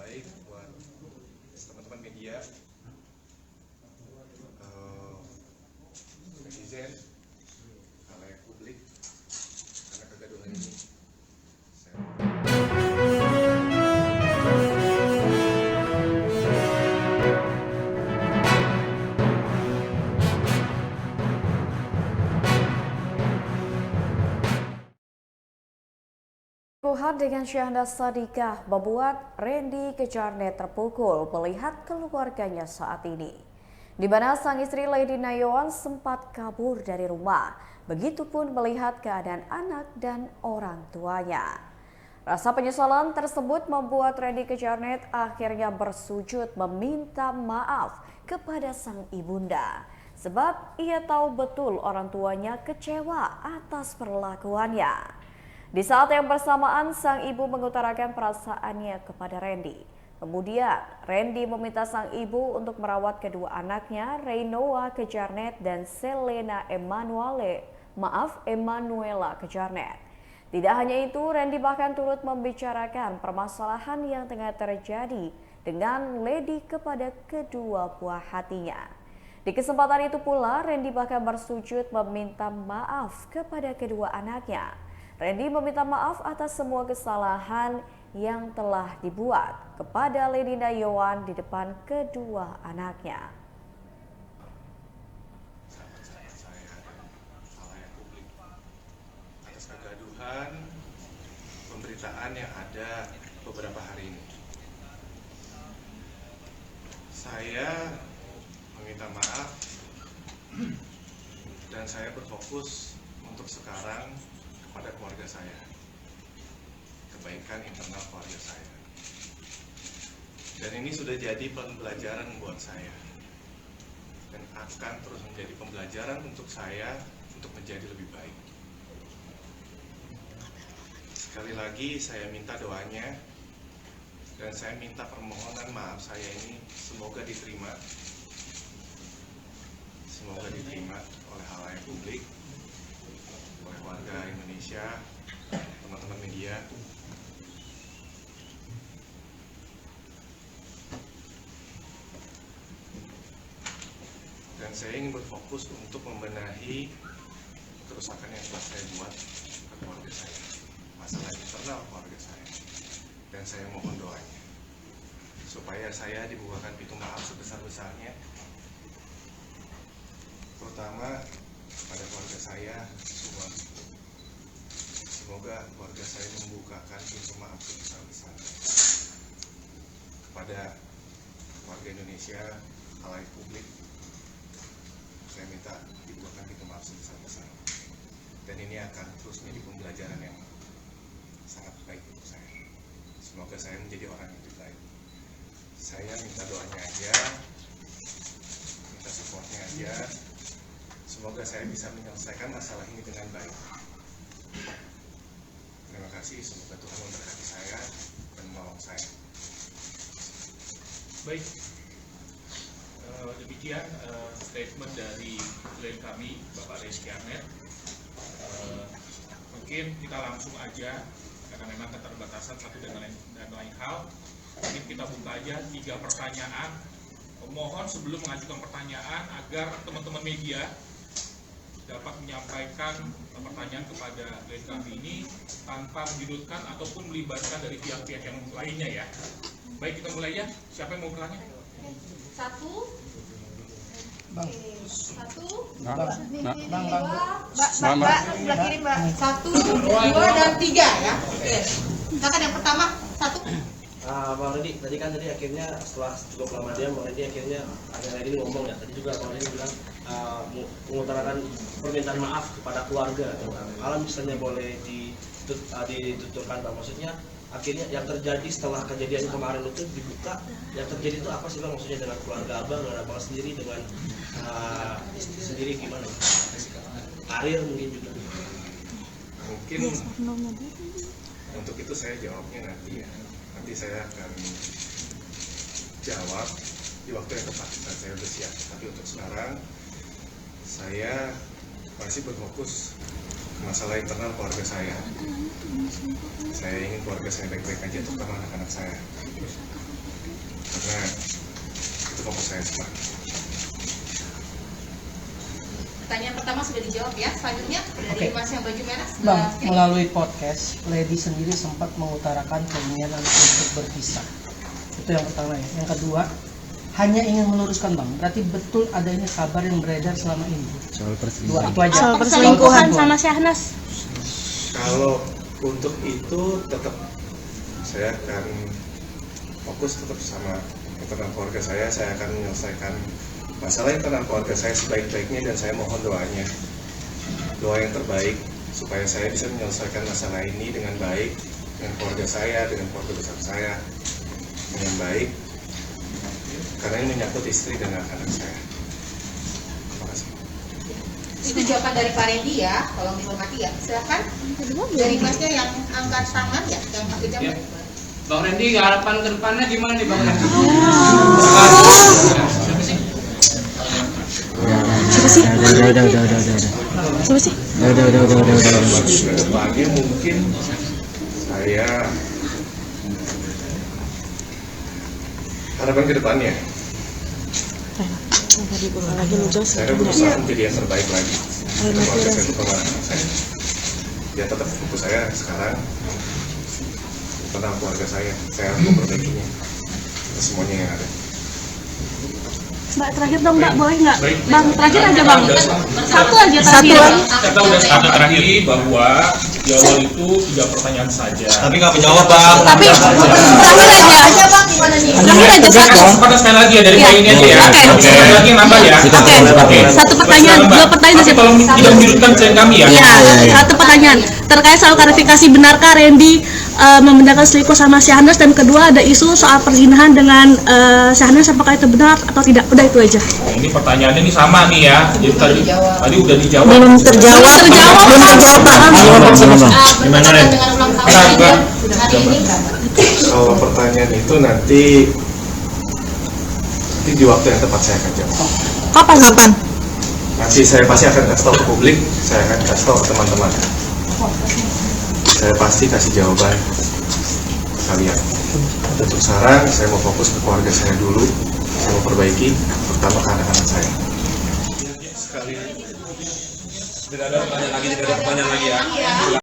baik buat teman-teman media, netizen, halayak publik, karena kegaduhan ini. Keruhan dengan Syahnas Sadiqah membuat Randy Kejarnet terpukul melihat keluarganya saat ini. Di mana sang istri Lady Nayawan sempat kabur dari rumah, begitupun melihat keadaan anak dan orang tuanya. Rasa penyesalan tersebut membuat Randy Kejarnet akhirnya bersujud meminta maaf kepada sang ibunda. Sebab ia tahu betul orang tuanya kecewa atas perlakuannya. Di saat yang bersamaan, sang ibu mengutarakan perasaannya kepada Randy. Kemudian, Randy meminta sang ibu untuk merawat kedua anaknya, Reinoa Kejarnet dan Selena Emanuela Kejarnet. Tidak hanya itu, Randy bahkan turut membicarakan permasalahan yang tengah terjadi dengan Lady kepada kedua buah hatinya. Di kesempatan itu pula, Randy bahkan bersujud meminta maaf kepada kedua anaknya. Randy meminta maaf atas semua kesalahan yang telah dibuat kepada Lady Nayawan di depan kedua anaknya. Sahabat-sahabat saya dan halayak publik, atas kegaduhan pemberitaan yang ada beberapa hari ini. Saya meminta maaf dan saya berfokus untuk sekarang pada keluarga saya, kebaikan internal keluarga saya. Dan ini sudah jadi pembelajaran buat saya, dan akan terus menjadi pembelajaran untuk saya untuk menjadi lebih baik. Sekali lagi saya minta doanya, dan saya minta permohonan maaf saya ini semoga diterima oleh halayak publik, oleh warga Indonesia, teman-teman media. Dan saya ingin berfokus untuk membenahi kerusakan yang telah saya buat ke keluarga saya, masalah internal keluarga saya. Dan saya mohon doanya supaya saya dibukakan pintu maaf sebesar-besarnya, terutama pada keluarga saya semua. Semoga keluarga saya membukakan pintu maaf sebesar-besarnya kepada warga Indonesia, halayak publik. Saya minta dibukakan pintu maaf sebesar-besarnya, dan ini akan terus menjadi pembelajaran yang sangat baik untuk saya. Semoga saya menjadi orang yang lebih baik. Saya minta doanya aja, minta supportnya aja. Semoga saya bisa menyelesaikan masalah ini dengan baik. Terima kasih, semoga Tuhan memberkati saya dan menolong saya. Baik, demikian statement dari klien kami, Bapak Randy Kejarnet. Mungkin kita langsung aja, karena memang keterbatasan satu dan lain hal. Mungkin kita buka aja 3 pertanyaan. Mohon sebelum mengajukan pertanyaan agar teman-teman media dapat menyampaikan pertanyaan kepada klien kami ini tanpa menyudutkan ataupun melibatkan dari pihak-pihak yang lainnya ya. Baik, kita mulai ya. Siapa yang mau bertanya? Satu, Bang. satu, Mbak. sebelah kiri Mbak. 1, 2, dan 3 ya. Oke. Silakan yang pertama, 1. Bang Randy, tadi akhirnya setelah cukup lama dia, Bang Randy akhirnya akhirnya ini ngomong ya. Tadi juga Bang Randy bilang mengutarakan permintaan maaf kepada keluarga. Kalau misalnya boleh dituturkan Bang, maksudnya akhirnya yang terjadi setelah kejadian kemarin itu dibuka, yang terjadi itu apa sih Bang, maksudnya dengan keluarga Abang, dengan Abang sendiri, dengan istri sendiri gimana? Karir mungkin juga. Mungkin untuk itu saya jawabnya nanti ya. Nanti saya akan jawab di waktu yang tepat saat saya sudah siap. Tapi untuk sekarang saya masih berfokus masalah internal keluarga saya. Saya ingin keluarga saya baik-baik aja, terutama anak-anak saya. karena itu fokus saya sekarang. Pertanyaan pertama sudah dijawab ya. Selanjutnya dari Oke. Mas yang baju merah. Bang, sebelah kiri. melalui podcast, Lady sendiri sempat mengutarakan keinginan untuk berpisah. Itu yang pertama ya. Yang kedua, hanya ingin meluruskan Bang, berarti betul adanya kabar yang beredar selama ini. Dua itu aja. Soal perselingkuhan Soal sama Syahnas. Kalau untuk itu tetap saya akan fokus tetap sama internal keluarga saya akan menyelesaikan masalah internal keluarga saya sebaik-baiknya, dan saya mohon doa yang terbaik supaya saya bisa menyelesaikan masalah ini dengan baik, dengan keluarga saya, dengan keluarga besar saya dengan baik, karena ini menyangkut istri dan anak-anak saya. Terima kasih. Itu jawaban dari Pak Randy ya, tolong dihormati ya. Silakan dari Masnya yang angkat tangan ya, yang pakai jam. Ya. Bang Randy, harapan ke depannya gimana nih Bang Randy? Kedepannya mungkin saya harapan kedepannya saya berusaha menjadi yang terbaik lagi untuk keluarga saya, untuk anak saya. Ya tetap fokus saya sekarang tentang keluarga saya harus memperbaikinya semuanya yang ada. Mbak terakhir dong Mbak, boleh nggak? Bang terakhir aja Bang. Satu aja terakhir. Kita udah sepakat terakhir bahwa di awal itu 3 pertanyaan saja. Tapi nggak menjawab Bang. Tapi terakhir aja. Bang, gimana nih? Terakhir aja Kita satu. kesempatan sekali lagi ya dari Iya. poin ini aja ya. Oke. Sekali lagi nambah ya. Oke. Satu pertanyaan, dua pertanyaan Tapi aja. tolong tidak menyudutkan klien kami ya. Iya, satu pertanyaan. Terkait soal klarifikasi, benarkah Randy membenarkan selingkuh sama Syahnas, dan kedua ada isu soal perzinahan dengan Syahnas, apakah itu benar atau tidak? Udah itu aja. Ini pertanyaannya ini sama nih ya. Jadi tadi udah dijawab. Belum terjawab. Gimana Ren? Dengan ulang tahun Ranger hari ini berapa? Kalau pertanyaan itu nanti di waktu yang tepat saya akan jawab. Kapan? Nanti saya pasti akan kasih tahu ke publik, saya akan kasih tahu ke teman-teman. Saya pasti kasih jawaban ke kalian. Untuk sekarang saya mau fokus ke keluarga saya dulu, saya mau perbaiki, terutama ke anak-anak saya. Tidak ada pertanyaan lagi ya.